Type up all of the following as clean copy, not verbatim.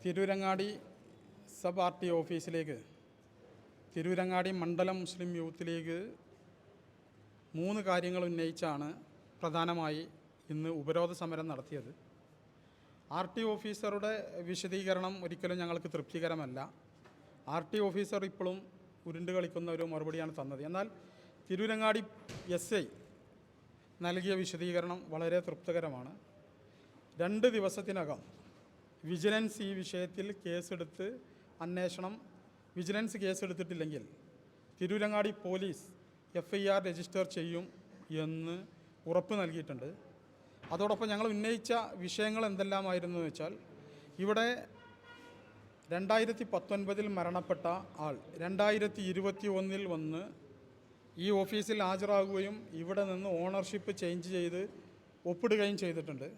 Tirurangadi sub R T ഓഫീസിലേക്ക് തിരൂരങ്ങാടി മണ്ഡലം മുസ്ലിം youth league 3 കാര്യങ്ങൾ ഉന്നയിച്ചാണ് പ്രധാനമായി ഇന്ന് ഉപരോധ സമരം നടത്തിയത്. ആർ ടി ഓഫീസറുടെ വിശദീകരണം ഒരിക്കലും ഞങ്ങൾക്ക് തൃപ്തികരമല്ല. ആർ ടി ഓഫീസർ ഇപ്പോഴും ഉരുണ്ട് കളിക്കുന്ന ഒരു മറുപടിയാണ് തന്നത്. എന്നാൽ തിരൂരങ്ങാടി SI നൽകിയ വിശദീകരണം വളരെ തൃപ്തികരമാണ്. 2 ദിവസത്തിനകം വിജിലൻസ് ഈ വിഷയത്തിൽ കേസെടുത്ത് അന്വേഷണം വിജിലൻസ് കേസെടുത്തിട്ടില്ലെങ്കിൽ തിരൂരങ്ങാടി പോലീസ് FIR രജിസ്റ്റർ ചെയ്യും എന്ന് ഉറപ്പ് നൽകിയിട്ടുണ്ട്. അതോടൊപ്പം ഞങ്ങൾ ഉന്നയിച്ച വിഷയങ്ങൾ എന്തെല്ലാമായിരുന്നു എന്ന് വെച്ചാൽ, ഇവിടെ 2019 മരണപ്പെട്ട ആൾ 2021 വന്ന് ഈ ഓഫീസിൽ ഹാജരാകുകയും ഇവിടെ നിന്ന് ഓണർഷിപ്പ് ചേഞ്ച് ചെയ്ത് ഒപ്പിടുകയും ചെയ്തിട്ടുണ്ട്.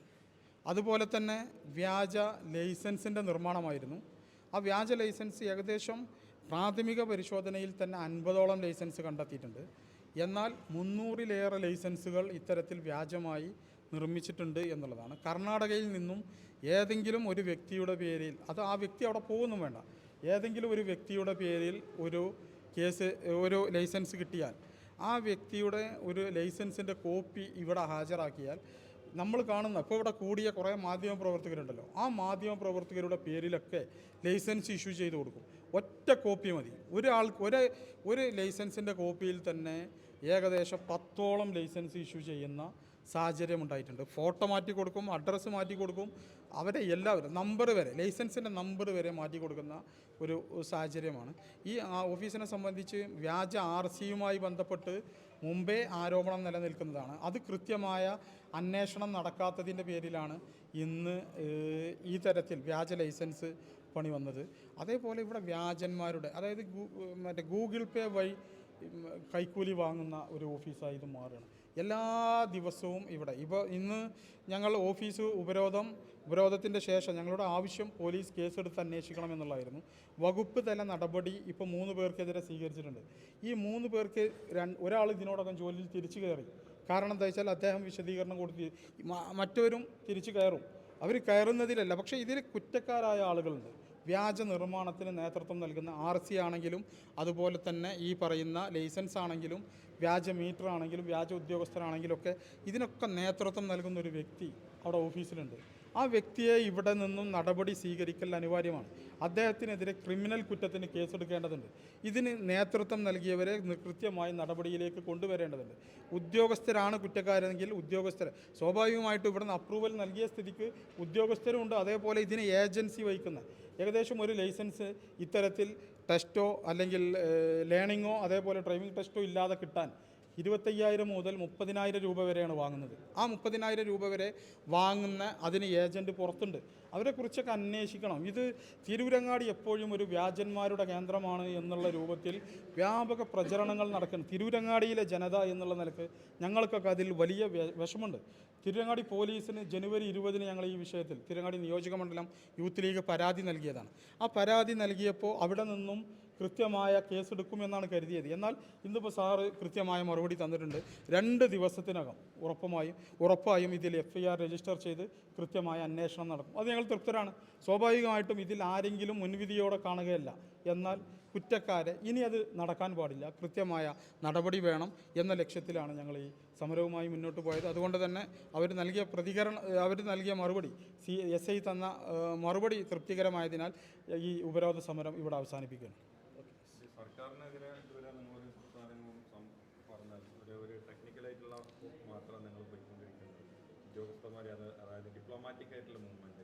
അതുപോലെ തന്നെ വ്യാജ ലൈസൻസിൻ്റെ നിർമ്മാണമായിരുന്നു. ആ വ്യാജ ലൈസൻസ് ഏകദേശം പ്രാഥമിക പരിശോധനയിൽ തന്നെ 50ഓളം ലൈസൻസ് കണ്ടെത്തിയിട്ടുണ്ട്. എന്നാൽ 300-ലേറെ ലൈസൻസുകൾ ഇത്തരത്തിൽ വ്യാജമായി നിർമ്മിച്ചിട്ടുണ്ട് എന്നുള്ളതാണ്. കർണാടകയിൽ നിന്നും ഏതെങ്കിലും ഒരു വ്യക്തിയുടെ പേരിൽ, അത് ആ വ്യക്തി അവിടെ പോകുന്നു വേണ്ട, ഏതെങ്കിലും ഒരു വ്യക്തിയുടെ പേരിൽ ഒരു ലൈസൻസ് കിട്ടിയാൽ ആ വ്യക്തിയുടെ ഒരു ലൈസൻസിൻ്റെ കോപ്പി ഇവിടെ ഹാജരാക്കിയാൽ നമ്മൾ കാണുന്ന ഇപ്പോൾ ഇവിടെ കൂടിയ കുറേ മാധ്യമപ്രവർത്തകരുണ്ടല്ലോ, ആ മാധ്യമപ്രവർത്തകരുടെ പേരിലൊക്കെ ലൈസൻസ് ഇഷ്യൂ ചെയ്ത് കൊടുക്കും. ഒറ്റ കോപ്പി മതി. ഒരു ലൈസൻസിൻ്റെ കോപ്പിയിൽ തന്നെ ഏകദേശം 10ഓളം ലൈസൻസ് ഇഷ്യൂ ചെയ്യുന്ന സാഹചര്യം ഉണ്ടായിട്ടുണ്ട്. ഫോട്ടോ മാറ്റി കൊടുക്കും, അഡ്രസ്സ് മാറ്റി കൊടുക്കും, അവരെ എല്ലാവരും നമ്പർ വരെ, ലൈസൻസിൻ്റെ നമ്പർ വരെ മാറ്റി കൊടുക്കുന്ന ഒരു സാഹചര്യമാണ്. ഈ ഓഫീസിനെ സംബന്ധിച്ച് വ്യാജ RCയുമായി ബന്ധപ്പെട്ട് മുമ്പേ ആരോപണം നിലനിൽക്കുന്നതാണ്. അത് കൃത്യമായ അന്വേഷണം നടക്കാത്തതിൻ്റെ പേരിലാണ് ഇന്ന് ഈ തരത്തിൽ വ്യാജ ലൈസൻസ് പണി വന്നത്. അതേപോലെ ഇവിടെ വ്യാജന്മാരുടെ, അതായത് ഗൂഗിൾ പേ വഴി കൈക്കൂലി വാങ്ങുന്ന ഒരു ഓഫീസായി ഇത് മാറുകയാണ്. എല്ലാ ദിവസവും ഇന്ന് ഞങ്ങൾ ഓഫീസ് ഉപരോധത്തിൻ്റെ ശേഷം ഞങ്ങളുടെ ആവശ്യം പോലീസ് കേസെടുത്ത് അന്വേഷിക്കണം എന്നുള്ളതായിരുന്നു. വകുപ്പ് തല നടപടി ഇപ്പോൾ 3 പേർക്കെതിരെ സ്വീകരിച്ചിട്ടുണ്ട്. ഈ 3 പേർക്ക് ഒരാൾ ഇതിനോടകം ജോലിയിൽ തിരിച്ചു കയറി. കാരണം എന്താ വെച്ചാൽ അദ്ദേഹം വിശദീകരണം കൊടുത്ത് മറ്റവരും തിരിച്ചു കയറും. അവർ കയറുന്നതിലല്ല, പക്ഷേ ഇതിൽ കുറ്റക്കാരായ ആളുകളുണ്ട്. വ്യാജ നിർമ്മാണത്തിന് നേതൃത്വം നൽകുന്ന RC ആണെങ്കിലും അതുപോലെ തന്നെ ഈ പറയുന്ന ലൈസൻസ് ആണെങ്കിലും വ്യാജ മീറ്റർ ആണെങ്കിലും വ്യാജ ഉദ്യോഗസ്ഥരാണെങ്കിലും ഒക്കെ ഇതിനൊക്കെ നേതൃത്വം നൽകുന്ന ഒരു വ്യക്തി അവിടെ ഓഫീസിലുണ്ട്. ആ വ്യക്തിയെ ഇവിടെ നിന്നും നടപടി സ്വീകരിക്കൽ അനിവാര്യമാണ്. അദ്ദേഹത്തിനെതിരെ ക്രിമിനൽ കുറ്റത്തിന് കേസെടുക്കേണ്ടതുണ്ട്. ഇതിന് നേതൃത്വം നൽകിയവരെ കൃത്യമായി നടപടിയിലേക്ക് കൊണ്ടുവരേണ്ടതുണ്ട്. ഉദ്യോഗസ്ഥരാണ് കുറ്റക്കാരെങ്കിൽ ഉദ്യോഗസ്ഥരെ സ്വാഭാവികമായിട്ടും ഇവിടെ നിന്ന് അപ്രൂവൽ നൽകിയ സ്ഥിതിക്ക് ഉദ്യോഗസ്ഥരുമുണ്ട്. അതേപോലെ ഇതിന് ഏജൻസി വഹിക്കുന്ന ഏകദേശം ഒരു ലൈസൻസ് ഇത്തരത്തിൽ ടെസ്റ്റോ അല്ലെങ്കിൽ ലേണിങ്ങോ അതേപോലെ ഡ്രൈവിംഗ് ടെസ്റ്റോ ഇല്ലാതെ കിട്ടാൻ 25,000 മുതൽ 30,000 രൂപ വരെയാണ് വാങ്ങുന്നത്. ആ 30,000 രൂപ വരെ വാങ്ങുന്ന അതിന് ഏജൻറ്റ് പുറത്തുണ്ട്. അവരെക്കുറിച്ചൊക്കെ അന്വേഷിക്കണം. ഇത് തിരൂരങ്ങാടി എപ്പോഴും ഒരു വ്യാജന്മാരുടെ കേന്ദ്രമാണ് എന്നുള്ള രൂപത്തിൽ വ്യാപക പ്രചരണങ്ങൾ നടക്കുന്നു. തിരൂരങ്ങാടിയിലെ ജനത എന്നുള്ള നിലക്ക് ഞങ്ങൾക്കൊക്കെ അതിൽ വലിയ വിഷമമുണ്ട്. തിരൂരങ്ങാടി പോലീസിന് ജനുവരി 20 ഞങ്ങൾ ഈ വിഷയത്തിൽ തിരൂരങ്ങാടി നിയോജക മണ്ഡലം യൂത്ത് ലീഗ് പരാതി നൽകിയതാണ്. ആ പരാതി നൽകിയപ്പോൾ അവിടെ നിന്നും കൃത്യമായ കേസെടുക്കുമെന്നാണ് കരുതിയത്. എന്നാൽ ഇന്നിപ്പോൾ സാറ് കൃത്യമായ മറുപടി തന്നിട്ടുണ്ട്. 2 ദിവസത്തിനകം ഉറപ്പായും ഇതിൽ FIR രജിസ്റ്റർ ചെയ്ത് കൃത്യമായ അന്വേഷണം നടക്കും. അത് ഞങ്ങൾ തൃപ്തരാണ്. സ്വാഭാവികമായിട്ടും ഇതിൽ ആരെങ്കിലും മുൻവിധിയോടെ കാണുകയല്ല. എന്നാൽ കുറ്റക്കാരെ ഇനി അത് നടക്കാൻ പാടില്ല, കൃത്യമായ നടപടി വേണം എന്ന ലക്ഷ്യത്തിലാണ് ഞങ്ങൾ ഈ സമരവുമായി മുന്നോട്ട് പോയത്. അതുകൊണ്ട് തന്നെ അവർ നൽകിയ മറുപടി SI തന്ന മറുപടി തൃപ്തികരമായതിനാൽ ഈ ഉപരോധ സമരം ഇവിടെ അവസാനിപ്പിക്കുകയാണ്. സർക്കാരിനെതിരെ ഇതുവരെ നിങ്ങളൊരു സാധനവും പറഞ്ഞാൽ ഒരു ടെക്നിക്കലായിട്ടുള്ള മാത്രം നിങ്ങൾ പോയിക്കൊണ്ടിരിക്കുന്നത് ഉദ്യോഗസ്ഥന്മാരെ, അതായത് ഡിപ്ലോമാറ്റിക് ആയിട്ടുള്ള മൂവ്മെന്റ്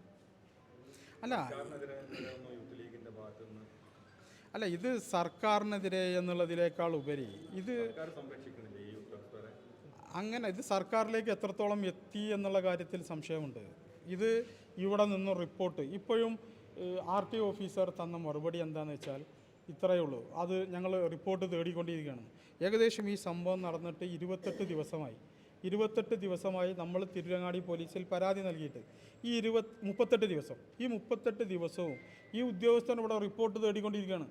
അല്ല, സർക്കാരിനെതിരെ യൂത്ത് ലീഗിന്റെ ഭാഗത്തു നിന്ന് അല്ല, ഇത് സർക്കാരിനെതിരെ എന്നുള്ളതിനേക്കാൾ ഉപരി ഇത് സംരക്ഷിക്കുന്നില്ല ഈ ഉദ്യോഗസ്ഥരെ. അങ്ങനെ ഇത് സർക്കാരിലേക്ക് എത്രത്തോളം എത്തി എന്നുള്ള കാര്യത്തിൽ സംശയമുണ്ട്. ഇത് ഇവിടെ നിന്ന് റിപ്പോർട്ട് ഇപ്പോഴും RT ഓഫീസർ തന്ന മറുപടി എന്താണെന്ന് വെച്ചാൽ ഇത്രയേ ഉള്ളൂ. അത് ഞങ്ങൾ റിപ്പോർട്ട് തേടിക്കൊണ്ടിരിക്കുകയാണ്. ഏകദേശം ഈ സംഭവം നടന്നിട്ട് 28 ദിവസമായി നമ്മൾ തിരൂരങ്ങാടി പോലീസിൽ പരാതി നൽകിയിട്ട് ഈ 38 ദിവസവും ഈ ഉദ്യോഗസ്ഥൻ ഇവിടെ റിപ്പോർട്ട് തേടിക്കൊണ്ടിരിക്കുകയാണ്.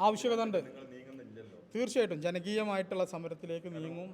ആവശ്യകത ഉണ്ട്. തീർച്ചയായിട്ടും ജനകീയമായിട്ടുള്ള സമരത്തിലേക്ക് നീങ്ങും.